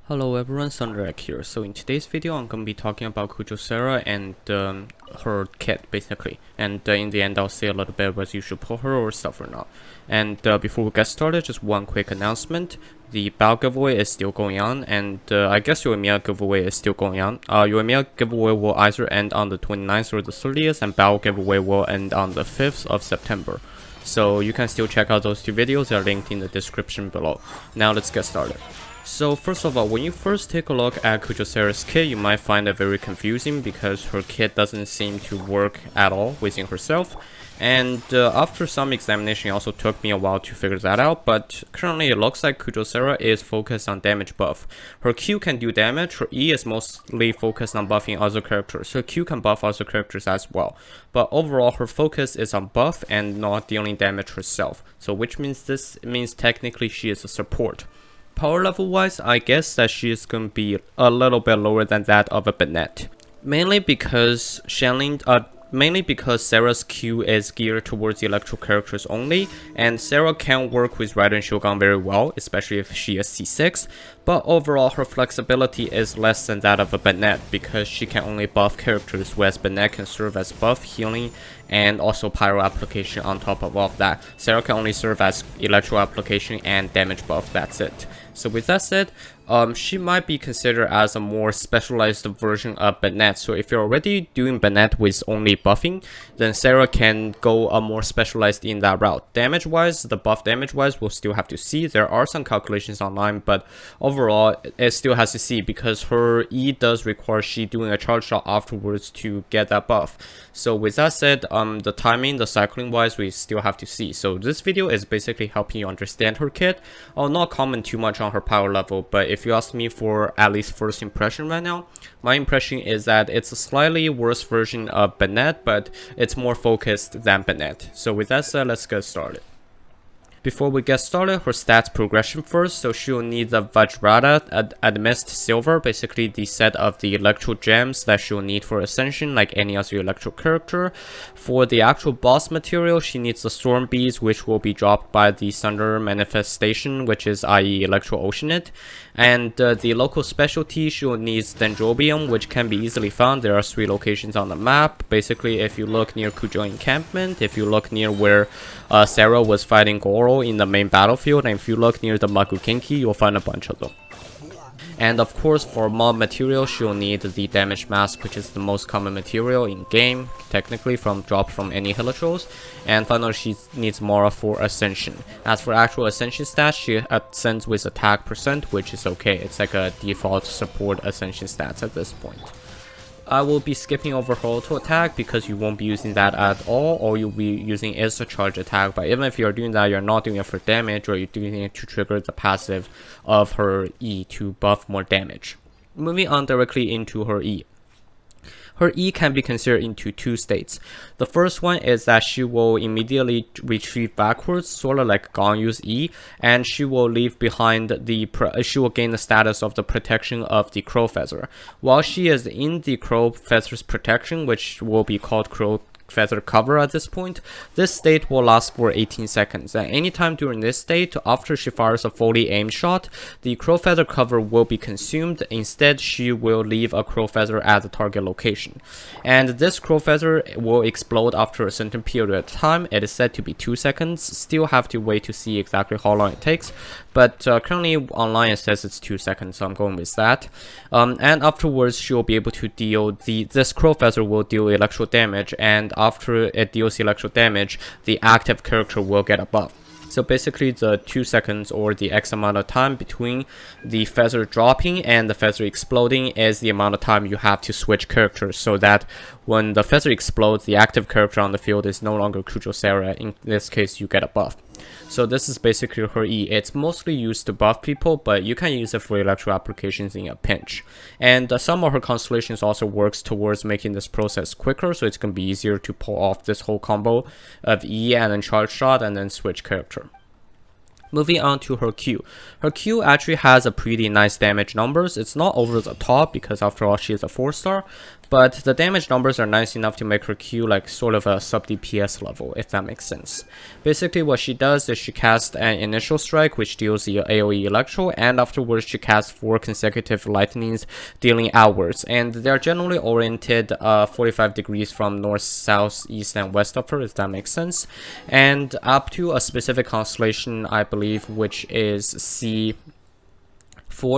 Hello everyone, Sunderek here. So in today's video, I'm going to be talking about Kujou Sara and her kit basically. And in the end, I'll say a little bit whether you should pull her or stuff or not. And before we get started, just one quick announcement. The battle giveaway is still going on, and I guess your Emiya giveaway is still going on. Your Emiya giveaway will either end on the 29th or the 30th, and battle giveaway will end on the 5th of September. So you can still check out those two videos, they are linked in the description below. Now let's get started. So first of all, when you first take a look at Kujou Sara's kit, you might find it very confusing because her kit doesn't seem to work at all within herself. And after some examination, it also took me a while to figure that out, but currently it looks like Kujou Sara is focused on damage buff. Her Q can do damage, her E is mostly focused on buffing other characters. Her Q can buff other characters as well, but overall her focus is on buff and not dealing damage herself. So which means this means technically she is a support. Power level wise, I guess that she is going to be a little bit lower than that of a Bennett. Mainly because Sara's Q is geared towards the electro characters only, and Sara can work with Raiden Shogun very well, especially if she is C6, but overall her flexibility is less than that of a Bennett because she can only buff characters, whereas Bennett can serve as buff, healing, and also pyro application on top of all of that. Sara can only serve as electro application and damage buff, that's it. So with that said, she might be considered as a more specialized version of Bennett. So if you're already doing Bennett with only buffing, then Sara can go more specialized in that route. Damage wise, the buff damage wise, we'll still have to see. There are some calculations online, but overall it still has to see because her E does require she doing a charge shot afterwards to get that buff. So with that said, the timing, the cycling wise, we still have to see. So this video is basically helping you understand her kit. I'll not comment too much on her power level, but if you ask me for at least first impression right now, my impression is that it's a slightly worse version of Bennett, but it's more focused than Bennett. So with that said, let's get started. Before we get started, her stats progression first, so she'll need the Vajrata Admist Silver, basically the set of the electro gems that she'll need for Ascension, like any other electro character. For the actual boss material, she needs the Storm Beads, which will be dropped by the Thunder Manifestation, which is i.e. Electro Oceanite. And the local specialty, she'll need Dendrobium, which can be easily found. There are 3 locations on the map. Basically, if you look near Kujou encampment, if you look near where Sara was fighting Goro in the main battlefield, and if you look near the Makukenki, you'll find a bunch of them. And of course, for mob material, she'll need the damage mask, which is the most common material in game, technically dropped from any Hilichos. And finally, she needs Mora for Ascension. As for actual Ascension stats, she ascends with attack %, which is okay. It's like a default support Ascension stats at this point. I will be skipping over her auto attack because you won't be using that at all you'll be using is a charge attack, but even if you're doing that, you're not doing it for damage, or you're doing it to trigger the passive of her E to buff more damage. Moving on directly into her E. Her E can be considered into 2 states. The first one is that she will immediately retreat backwards, sort of like Ganyu's E, and she will leave behind she will gain the status of the protection of the Crow Feather. While she is in the Crow Feather's protection, which will be called Crow Feather cover at this point, this state will last for 18 seconds, and anytime during this state, after she fires a fully aimed shot, the Crow Feather cover will be consumed. Instead, she will leave a Crow Feather at the target location, and this Crow Feather will explode after a certain period of time. It is said to be 2 seconds, still have to wait to see exactly how long it takes, but currently online it says it's 2 seconds, so I'm going with that. And afterwards, she will be able to deal this Crow Feather will deal electro damage, and after it deals electro damage, the active character will get a buff. So basically the 2 seconds or the X amount of time between the feather dropping and the feather exploding is the amount of time you have to switch characters, so that when the feather explodes, the active character on the field is no longer Kujou Sara. In this case, you get a buff. So this is basically her E. It's mostly used to buff people, but you can use it for electro applications in a pinch. And some of her constellations also works towards making this process quicker, so it's going to be easier to pull off this whole combo of E and then charge shot and then switch character. Moving on to her Q. Her Q actually has a pretty nice damage numbers. It's not over the top because after all she is a 4-star, But the damage numbers are nice enough to make her Q like sort of a sub DPS level, if that makes sense. Basically what she does is she casts an initial strike which deals the AoE electro, and afterwards she casts 4 consecutive lightnings dealing outwards, and they're generally oriented 45 degrees from north, south, east, and west of her, if that makes sense, and up to a specific constellation, I believe, which is C4,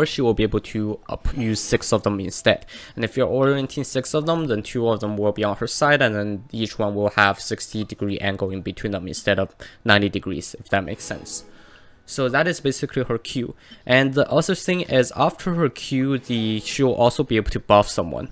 she will be able to use 6 of them instead. And if you're orienting 6 of them, then 2 of them will be on her side, and then each one will have 60-degree angle in between them instead of 90 degrees, if that makes sense. So that is basically her Q. And the other thing is, after her Q, she'll also be able to buff someone.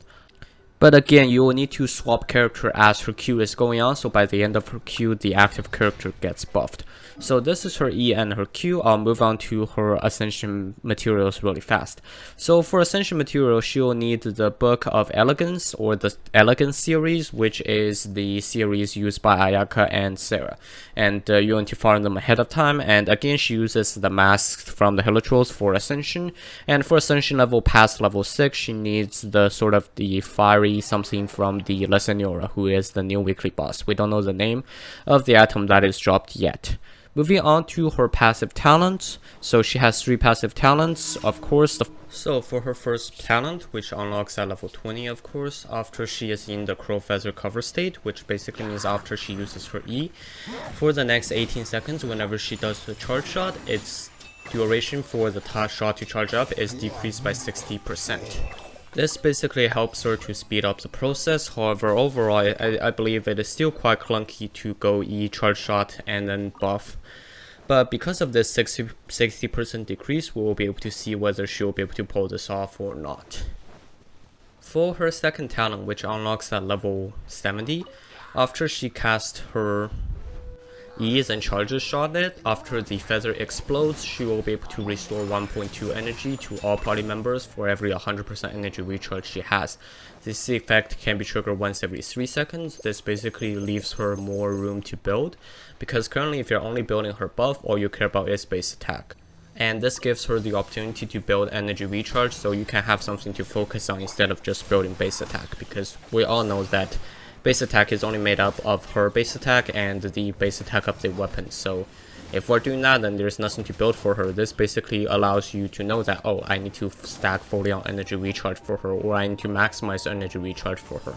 But again, you will need to swap character as her Q is going on, so by the end of her Q, the active character gets buffed. So this is her E and her Q. I'll move on to her Ascension Materials really fast. So for Ascension Materials, she'll need the Book of Elegance, or the Elegance series, which is the series used by Ayaka and Sarah. And you want to farm them ahead of time. And again, she uses the masks from the Hilichurls for Ascension. And for Ascension level past level 6, she needs the sort of the fiery something from the La Senora, who is the new weekly boss. We don't know the name of the item that is dropped yet. Moving on to her passive talents. So she has 3 passive talents, of course. So for her first talent, which unlocks at level 20, of course, after she is in the Crow Feather cover state, which basically means after she uses her E, for the next 18 seconds, whenever she does the charge shot, its duration for the shot to charge up is decreased by 60%. This basically helps her to speed up the process. However, overall, I believe it is still quite clunky to go E, charge shot, and then buff. But because of this 60% decrease, we will be able to see whether she will be able to pull this off or not. For her second talent, which unlocks at level 70, after she casts her E's and charges shot it, after the feather explodes, she will be able to restore 1.2 energy to all party members for every 100% energy recharge she has. This effect can be triggered once every 3 seconds. This basically leaves her more room to build, because currently if you're only building her buff, all you care about is base attack. And this gives her the opportunity to build energy recharge, so you can have something to focus on instead of just building base attack, because we all know that base attack is only made up of her base attack and the base attack of the weapon. So if we're doing that, then there's nothing to build for her. This basically allows you to know that, oh, I need to stack fully on energy recharge for her, or I need to maximize energy recharge for her.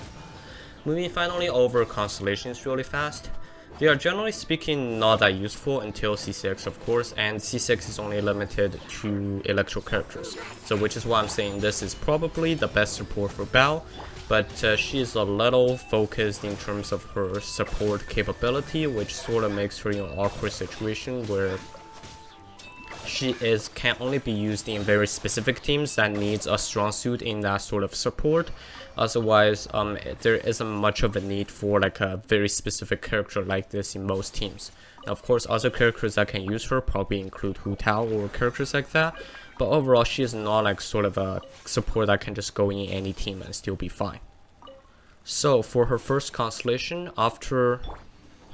Moving finally over Constellations really fast. They are generally speaking not that useful until C6, of course, and C6 is only limited to electro characters. So which is why I'm saying this is probably the best support for Bao, but she is a little focused in terms of her support capability, which sort of makes her in an awkward situation where she can only be used in very specific teams that needs a strong suit in that sort of support. Otherwise, there isn't much of a need for like a very specific character like this in most teams. Now, of course, other characters that can use her probably include Hu Tao or characters like that, but overall she is not like sort of a support that can just go in any team and still be fine. So for her first constellation, after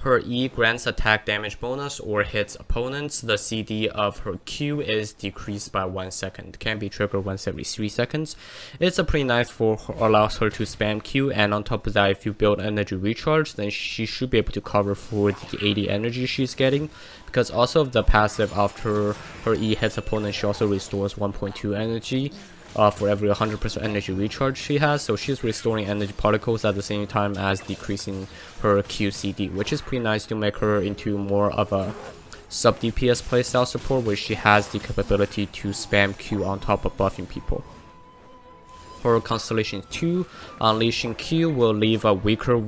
her E grants attack damage bonus or hits opponents, the CD of her Q is decreased by 1 second. Can be triggered once every 3 seconds. It's a pretty nice allows her to spam Q, and on top of that, if you build energy recharge, then she should be able to cover for the 80 energy she's getting. Because also of the passive, after her E hits opponent, she also restores 1.2 energy. For every 100% energy recharge she has, so she's restoring energy particles at the same time as decreasing her QCD, which is pretty nice to make her into more of a sub DPS playstyle support, where she has the capability to spam Q on top of buffing people. For Constellation 2, unleashing Q will leave a weaker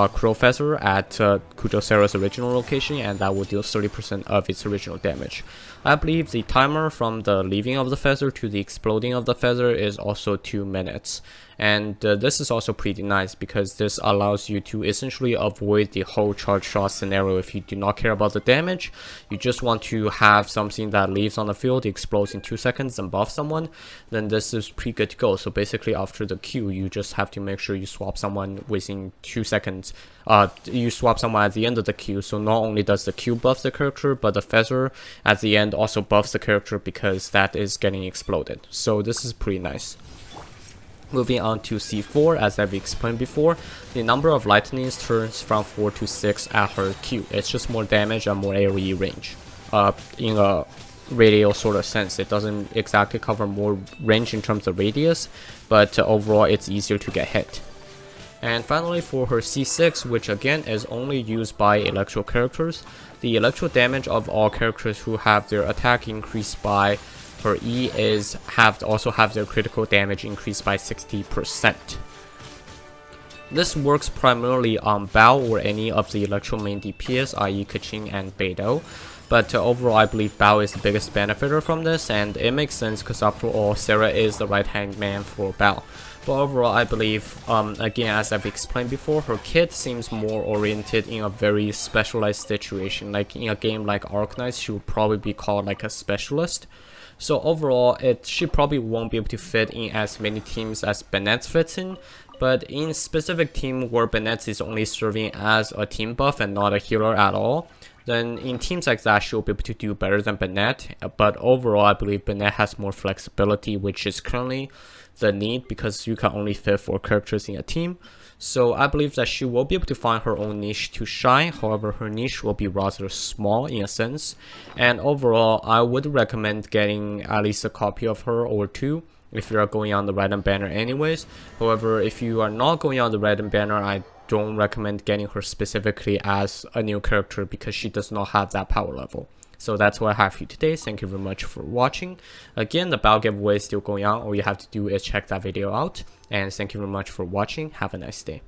Crow Feather at Kujou Sara's original location, and that will deal 30% of its original damage. I believe the timer from the leaving of the feather to the exploding of the feather is also 2 minutes. And this is also pretty nice because this allows you to essentially avoid the whole charge shot scenario. If you do not care about the damage, you just want to have something that leaves on the field, explodes in 2 seconds and buff someone, then this is pretty good to go. So basically after the Q, you just have to make sure you swap someone within 2 seconds. You swap someone at the end of the Q, so not only does the Q buff the character, but the feather at the end also buffs the character because that is getting exploded. So this is pretty nice. Moving on to C4, as I've explained before, the number of lightnings turns from 4 to 6 at her Q. It's just more damage and more AoE range. In a radial sort of sense, it doesn't exactly cover more range in terms of radius, but overall it's easier to get hit. And finally, for her C6, which again is only used by electro characters, the electro damage of all characters who have their attack increased by her E also have their critical damage increased by 60%. This works primarily on Bao or any of the electro main DPS, i.e. Keqing and Beidou. But overall, I believe Bao is the biggest benefiter from this, and it makes sense because after all, Sara is the right-hand man for Bao. But overall, I believe, again, as I've explained before, her kit seems more oriented in a very specialized situation. Like in a game like Arknights, she would probably be called like a specialist. So overall, she probably won't be able to fit in as many teams as Bennett fits in. But in specific team where Bennett is only serving as a team buff and not a healer at all, then in teams like that, she'll be able to do better than Bennett. But overall, I believe Bennett has more flexibility, which is currently the need because you can only fit 4 characters in a team. So I believe that she will be able to find her own niche to shine. However, her niche will be rather small in a sense. And overall, I would recommend getting at least a copy of her or 2 if you are going on the Random Banner anyways. However, if you are not going on the Random Banner, I don't recommend getting her specifically as a new character because she does not have that power level. So that's what I have for you today. Thank you very much for watching. Again, the Bao giveaway is still going on. All you have to do is check that video out. And thank you very much for watching. Have a nice day.